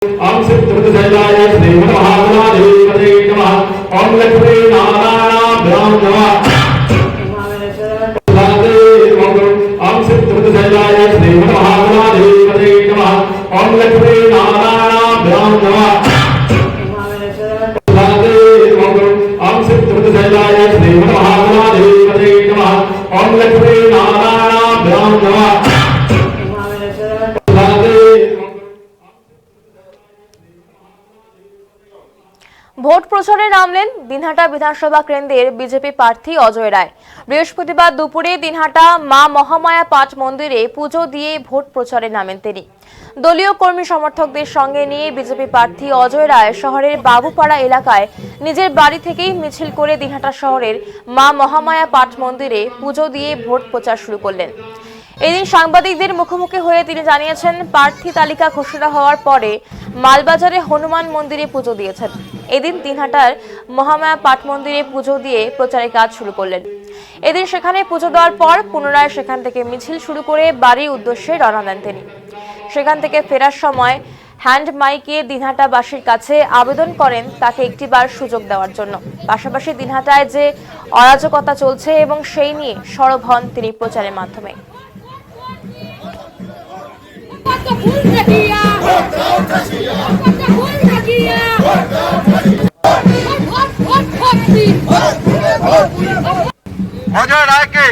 ओम सिद्धबुद्धशैलाय श्री महागणाधिपतये नमः। ओम लक्ष्मी नारायणाभ्यां नमः। ओम सिद्धबुद्धशैलाय श्री महागणाधिपतये नमः। ओम लक्ष्मी नारायणाभ्यां नमः। ओम सिद्धबुद्धशैलाय श्री महागणाधिपतये नमः। ओम लक्ष्मी नारायणाभ्यां नमः। ভোট প্রচারে নামলেন দিনহাটা বিধানসভা কেন্দ্রের বিজেপি প্রার্থী অজয় রায়। বৃহস্পতিবার দুপুরে দিনহাটা মা মহামায়া পাঠ মন্দিরে পুজো দিয়ে ভোট প্রচারে নামেন তিনি। দলীয় কর্মী সমর্থকদের সঙ্গে নিয়ে বিজেপি প্রার্থী অজয় রায় শহরের বাবুপাড়া এলাকায় নিজের বাড়ি থেকেই মিছিল করে দিনহাটা শহরের মা মহামায়া পাঠ মন্দিরে পুজো দিয়ে ভোট প্রচার শুরু করলেন। এদিন সাংবাদিকদের মুখোমুখি হয়ে তিনি জানিয়েছেন, প্রার্থী তালিকা ঘোষণা হওয়ার পরে মালবাজারে হনুমান মন্দিরে পুজো দিয়েছেন। এদিন দিনহাটার মহামায়া পাঠ মন্দিরে পুজো দিয়ে প্রচারের কাজ শুরু করলেন। এদিন সেখানে পুজো দেওয়ার পর পুনরায় সেখান থেকে মিছিল শুরু করে বাড়ির উদ্দেশ্যে রওনা দেন তিনি। সেখান থেকে ফেরার সময় হ্যান্ড মাইকে দিনহাটাবাসীর কাছে আবেদন করেন তাকে একটিবার সুযোগ দেওয়ার জন্য। পাশাপাশি দিনহাটায় যে অরাজকতা চলছে এবং সেই নিয়ে সরব হন তিনি প্রচারের মাধ্যমে। অজয় রায়কে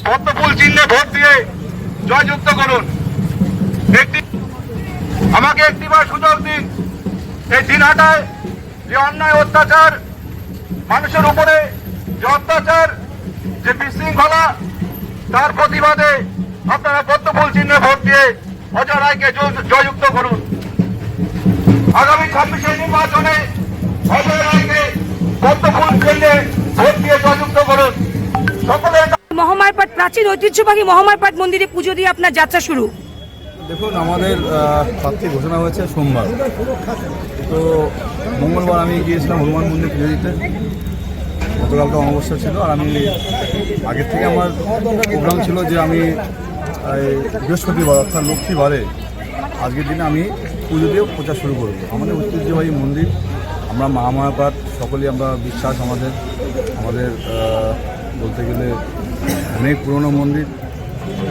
পদ্মফুল চিহ্নে ভোট দিয়ে জয়যুক্ত করুন। আমাকে একটিবার সুযোগ দিন। এই দিনহাটায় যে অন্যায় অত্যাচার, মানুষের উপরে যে অত্যাচার, যে বিশৃঙ্খলা, তার প্রতিবাদে আপনারা পদ্মফুল চিহ্নে ভোট দিয়ে অজয় রায়কে জয়যুক্ত করুন। আগামী 26 নির্বাচনে অজয় রায়কে পদ্মফুল চিহ্নে ভোট দিয়ে জয়যুক্ত করুন। সকলের মহামায়া পাঠ প্রাচীন ঐতিহ্যবাহী মহামায়া পাঠ মন্দিরে পুজো দিয়ে আপনার যাত্রা শুরু। দেখুন, আমাদের প্রার্থী ঘোষণা হয়েছে সোমবার, তো মঙ্গলবার আমি গিয়েছিলাম হনুমান মন্দির পুজো দিতে। গতকালকে অমাবস্যা ছিল, আর আমি আগের থেকে আমার প্রোগ্রাম ছিল যে আমি বৃহস্পতিবার অর্থাৎ লক্ষ্মীবারে আজকের দিনে আমি পুজো দিয়ে প্রচার শুরু করব। আমাদের ঐতিহ্যবাহী মন্দির, আমরা মহামায়া পাঠ সকলেই আমরা বিশ্বাস, আমাদের বলতে গেলে অনেক পুরনো মন্দির।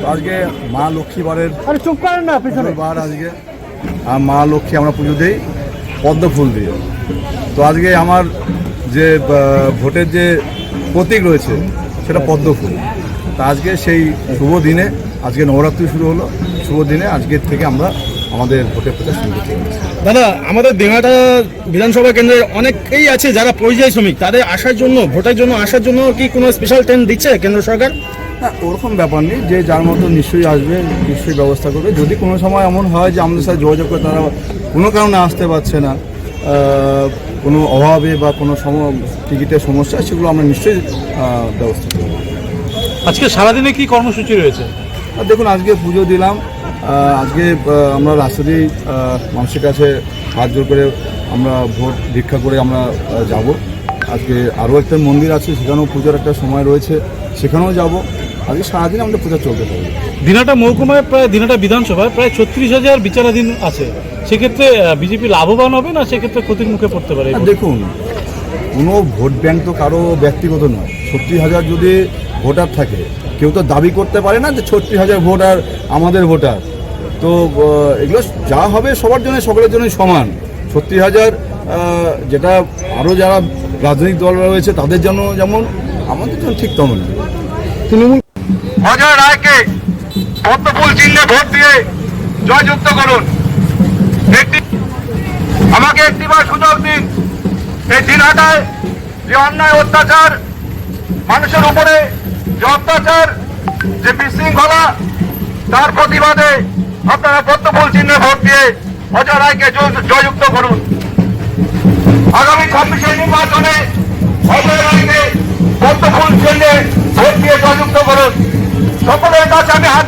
তো আজকে মা লক্ষ্মীবারের বার, আজকে মা লক্ষ্মী আমরা পুজো দিই পদ্ম ফুল দিয়ে। তো আজকে আমার যে ভোটের যে প্রতীক রয়েছে সেটা পদ্ম ফুল। তা আজকে সেই শুভ দিনে, আজকে নবরাত্রি শুরু হলো, শুভ দিনে আজকের থেকে আমরা আমাদের ভোটের প্রচার শুরু করতে পারি। দাদা, আমাদের দিনহাটা বিধানসভা কেন্দ্রের অনেকেই আছে যারা পরিযায়ী শ্রমিক, তাদের আসার জন্য, ভোটের জন্য আসার জন্য কি কোনো স্পেশাল ট্রেন দিচ্ছে কেন্দ্র সরকার? না, ওরকম ব্যাপার নেই। যে যার মতো নিশ্চয়ই আসবে, নিশ্চয়ই ব্যবস্থা করবে। যদি কোনো সময় এমন হয় যে আমাদের সাথে যোগাযোগ করে তারা কোনো কারণে আসতে পারছে না, কোনো অভাবে বা কোনো টিকিটের সমস্যা, সেগুলো আমরা নিশ্চয়ই ব্যবস্থা করব। আজকে সারাদিনে কি কর্মসূচি রয়েছে? দেখুন, আজকে পুজো দিলাম, আজকে আমরা রাস্তা দিয়েই মানুষের কাছে হাত জোর করে আমরা ভোট ভিক্ষা করে আমরা যাব। আজকে আরও একটা মন্দির আছে, সেখানেও পুজোর একটা সময় রয়েছে, সেখানেও যাব। আজকে সারাদিন আমাদের পূজা চলতে থাকবে। দিনহাটা মহকুমায় প্রায়, দিনহাটা বিধানসভায় প্রায় 36,000 বিচারাধীন আছে। সেক্ষেত্রে বিজেপি লাভবান হবে না সেক্ষেত্রে ক্ষতির মুখে পড়তে পারে? দেখুন, কোনো ভোট ব্যাংক তো কারো ব্যক্তিগত নয়। 36,000 যদি ভোটার থাকে, কেউ তো দাবি করতে পারে না যে 36,000 ভোটার আমাদের ভোটার। তো এগুলো যা হবে সবার জন্য, সকলের জন্যই সমান। 36,000 যেটা আরও যারা রাজনৈতিক দল রয়েছে তাদের জন্য যেমন, আমাদের জন্য ঠিক তেমন। তৃণমূল অজয় রায়কে পদ্মফুল চিহ্নে ভোট দিয়ে জয়যুক্ত করুন। আমাকে একটিবার সুযোগ দিন। এই দিনহাটায় যে অন্যায় অত্যাচার, মানুষের উপরে যে অত্যাচার, যে বিশৃঙ্খলা, তার প্রতিবাদে আপনারা পদ্মফুল চিহ্নে ভোট দিয়ে অজয় রায়কে জয়যুক্ত করুন। আগামী 26 নির্বাচনে অজয় রায়কে পদ্মফুল চিহ্নে ভোট দিয়ে জয়যুক্ত করুন। সকলের কাছে আমি হাত